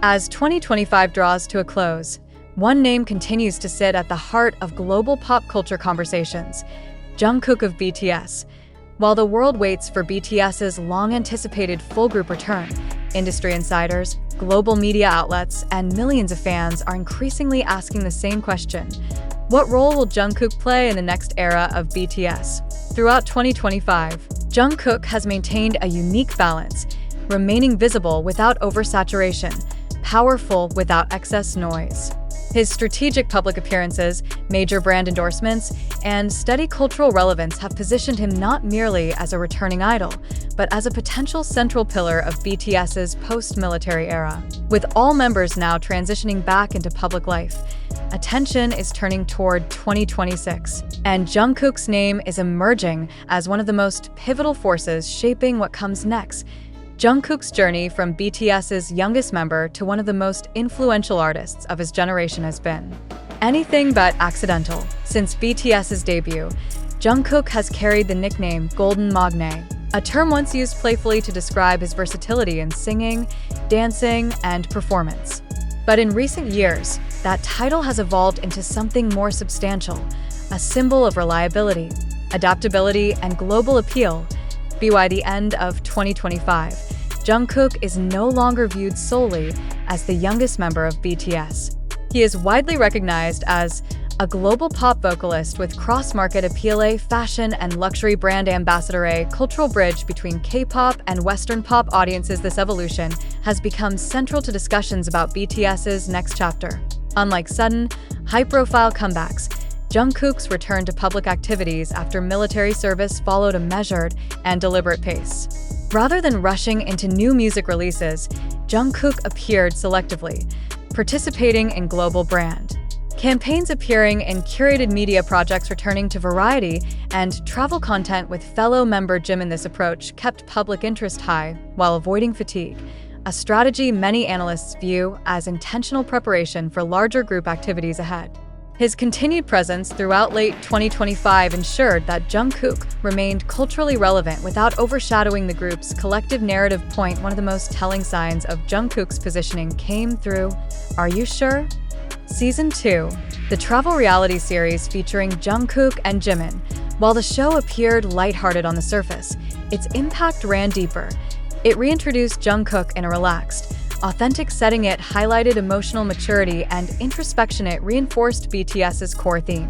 As 2025 draws to a close, one name continues to sit at the heart of global pop culture conversations: Jungkook of BTS. While the world waits for BTS's long-anticipated full group return, industry insiders, global media outlets, and millions of fans are increasingly asking the same question: what role will Jungkook play in the next era of BTS? Throughout 2025, Jungkook has maintained a unique balance, remaining visible without oversaturation, powerful without excess noise. His strategic public appearances, major brand endorsements, and steady cultural relevance have positioned him not merely as a returning idol, but as a potential central pillar of BTS's post-military era. With all members now transitioning back into public life, attention is turning toward 2026, and Jungkook's name is emerging as one of the most pivotal forces shaping what comes next. Jungkook's journey from BTS's youngest member to one of the most influential artists of his generation has been anything but accidental. Since BTS's debut, Jungkook has carried the nickname Golden Magne, a term once used playfully to describe his versatility in singing, dancing, and performance. But in recent years, that title has evolved into something more substantial, a symbol of reliability, adaptability, and global appeal. By the end of 2025, Jungkook is no longer viewed solely as the youngest member of BTS. He is widely recognized as a global pop vocalist with cross-market appeal, a fashion and luxury brand ambassador, a cultural bridge between K-pop and Western pop audiences. This evolution has become central to discussions about BTS's next chapter. Unlike sudden, high-profile comebacks, Jungkook's return to public activities after military service followed a measured and deliberate pace. Rather than rushing into new music releases, Jungkook appeared selectively, participating in global brand campaigns, appearing in curated media projects, returning to variety and travel content with fellow member Jimin. This approach kept public interest high while avoiding fatigue, a strategy many analysts view as intentional preparation for larger group activities ahead. His continued presence throughout late 2025 ensured that Jungkook remained culturally relevant without overshadowing the group's collective narrative. One of the most telling signs of Jungkook's positioning came through Are You Sure? Season 2, the travel reality series featuring Jungkook and Jimin. While the show appeared lighthearted on the surface, its impact ran deeper. It reintroduced Jungkook in a relaxed, authentic setting. It highlighted emotional maturity and introspection. It reinforced BTS's core theme: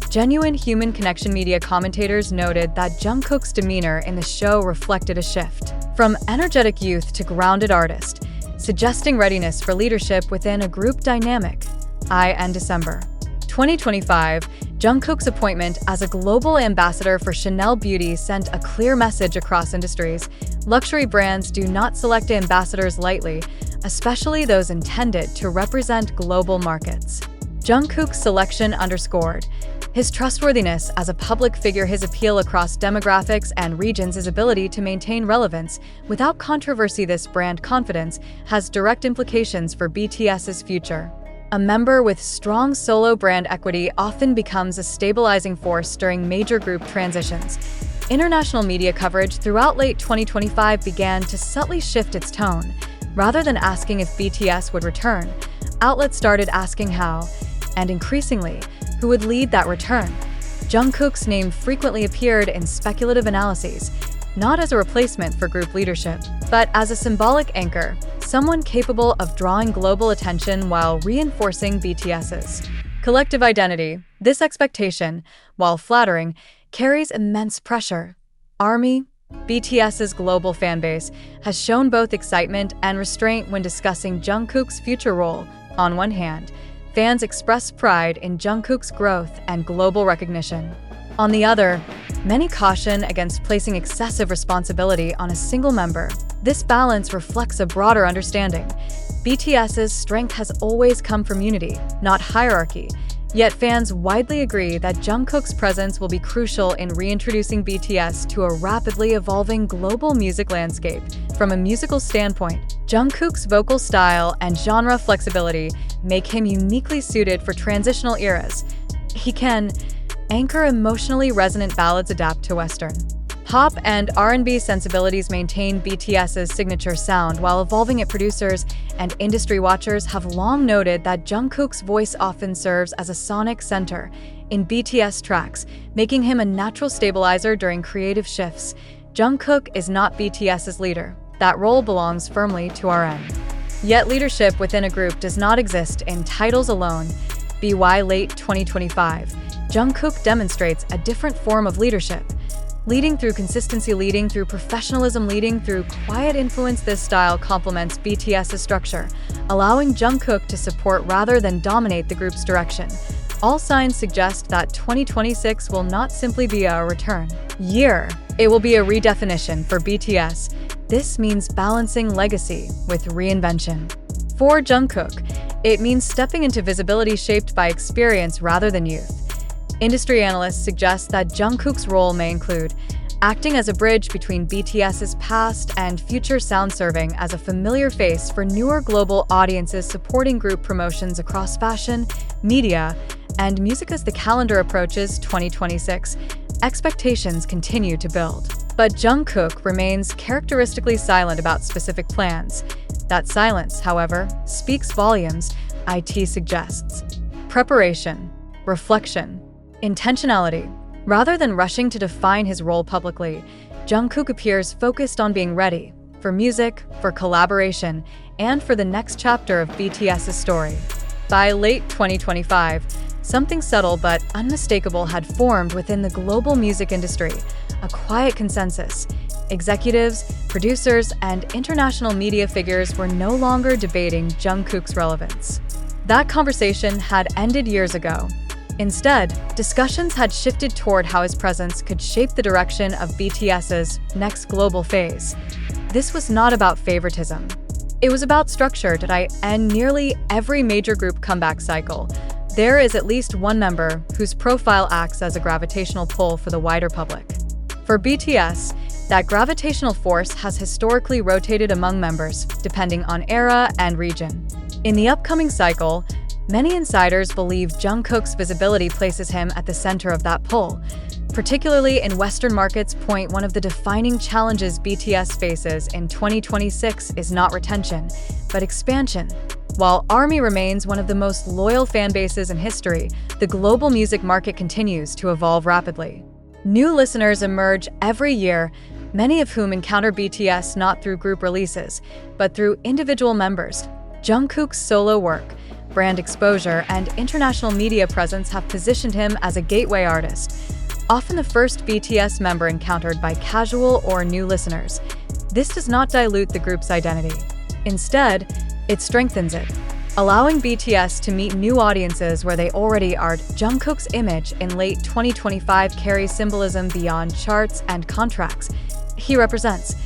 genuine human connection. Media commentators noted that Jungkook's demeanor in the show reflected a shift from energetic youth to grounded artist, suggesting readiness for leadership within a group dynamic. In December 2025, Jungkook's appointment as a global ambassador for Chanel Beauty sent a clear message across industries. Luxury brands do not select ambassadors lightly, especially those intended to represent global markets. Jungkook's selection underscored his trustworthiness as a public figure, his appeal across demographics and regions, his ability to maintain relevance without controversy. This brand confidence has direct implications for BTS's future. A member with strong solo brand equity often becomes a stabilizing force during major group transitions. International media coverage throughout late 2025 began to subtly shift its tone. Rather than asking if BTS would return, outlets started asking how, and increasingly, who would lead that return. Jungkook's name frequently appeared in speculative analyses, not as a replacement for group leadership, but as a symbolic anchor, someone capable of drawing global attention while reinforcing BTS's collective identity. This expectation, while flattering, carries immense pressure. ARMY, BTS's global fanbase, has shown both excitement and restraint when discussing Jungkook's future role. On one hand, fans express pride in Jungkook's growth and global recognition. On the other, many caution against placing excessive responsibility on a single member. This balance reflects a broader understanding. BTS's strength has always come from unity, not hierarchy. Yet fans widely agree that Jungkook's presence will be crucial in reintroducing BTS to a rapidly evolving global music landscape. From a musical standpoint, Jungkook's vocal style and genre flexibility make him uniquely suited for transitional eras. He can anchor emotionally resonant ballads, adapt to Western Pop and R&B sensibilities maintain BTS's signature sound, while evolving it. Producers and industry watchers have long noted that Jungkook's voice often serves as a sonic center in BTS tracks, making him a natural stabilizer during creative shifts. Jungkook is not BTS's leader. That role belongs firmly to RM. Yet leadership within a group does not exist in titles alone. BY late 2025, Jungkook demonstrates a different form of leadership. Leading through consistency, leading through professionalism, leading through quiet influence. This style complements BTS's structure, allowing Jungkook to support rather than dominate the group's direction. All signs suggest that 2026 will not simply be a return year. It will be a redefinition for BTS. This means balancing legacy with reinvention. For Jungkook, it means stepping into visibility shaped by experience rather than youth. Industry analysts suggest that Jungkook's role may include acting as a bridge between BTS's past and future, sound serving as a familiar face for newer global audiences, supporting group promotions across fashion, media, and music. As the calendar approaches 2026, expectations continue to build. But Jungkook remains characteristically silent about specific plans. That silence, however, speaks volumes. IT suggests preparation, reflection, intentionality. Rather than rushing to define his role publicly, Jungkook appears focused on being ready for music, for collaboration, and for the next chapter of BTS's story. By late 2025, something subtle but unmistakable had formed within the global music industry, a quiet consensus. Executives, producers, and international media figures were no longer debating Jungkook's relevance. That conversation had ended years ago. Instead, discussions had shifted toward how his presence could shape the direction of BTS's next global phase. This was not about favoritism. It was about structure. Today, and nearly every major group comeback cycle, there is at least one member whose profile acts as a gravitational pull for the wider public. For BTS, that gravitational force has historically rotated among members, depending on era and region. In the upcoming cycle, many insiders believe Jungkook's visibility places him at the center of that pull. Particularly in Western markets, one of the defining challenges BTS faces in 2026 is not retention, but expansion. While ARMY remains one of the most loyal fan bases in history, the global music market continues to evolve rapidly. New listeners emerge every year, many of whom encounter BTS not through group releases, but through individual members. Jungkook's solo work, brand exposure, and international media presence have positioned him as a gateway artist, often the first BTS member encountered by casual or new listeners. This does not dilute the group's identity. Instead, it strengthens it, allowing BTS to meet new audiences where they already are. Jungkook's image in late 2025 carries symbolism beyond charts and contracts. He represents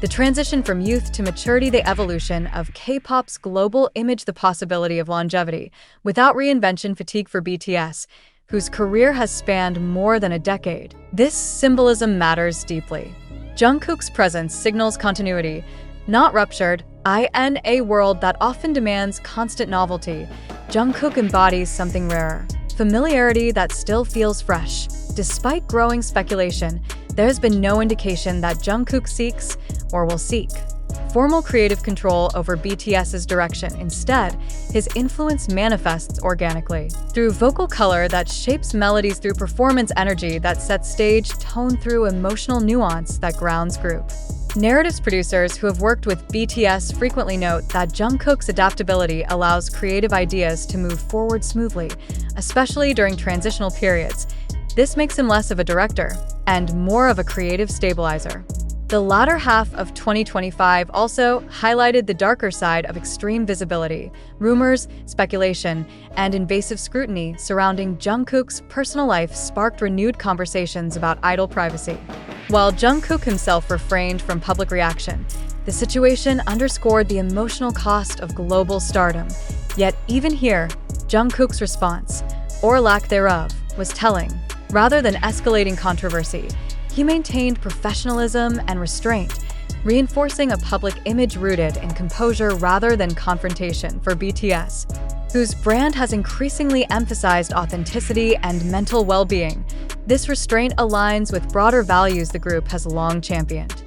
the transition from youth to maturity, the evolution of K-pop's global image, the possibility of longevity without reinvention fatigue for BTS, whose career has spanned more than a decade. This symbolism matters deeply. Jungkook's presence signals continuity, not ruptured. In a world that often demands constant novelty, Jungkook embodies something rarer, familiarity that still feels fresh. Despite growing speculation, there's been no indication that Jungkook seeks or will seek formal creative control over BTS's direction. Instead, his influence manifests organically through vocal color that shapes melodies, through performance energy that sets stage tone, through emotional nuance that grounds group narratives. Producers who have worked with BTS frequently note that Jungkook's adaptability allows creative ideas to move forward smoothly, especially during transitional periods. This makes him less of a director and more of a creative stabilizer. The latter half of 2025 also highlighted the darker side of extreme visibility. Rumors, speculation, and invasive scrutiny surrounding Jungkook's personal life sparked renewed conversations about idol privacy. While Jungkook himself refrained from public reaction, the situation underscored the emotional cost of global stardom. Yet even here, Jungkook's response, or lack thereof, was telling. Rather than escalating controversy, he maintained professionalism and restraint, reinforcing a public image rooted in composure rather than confrontation. For BTS, whose brand has increasingly emphasized authenticity and mental well-being, This restraint aligns with broader values the group has long championed.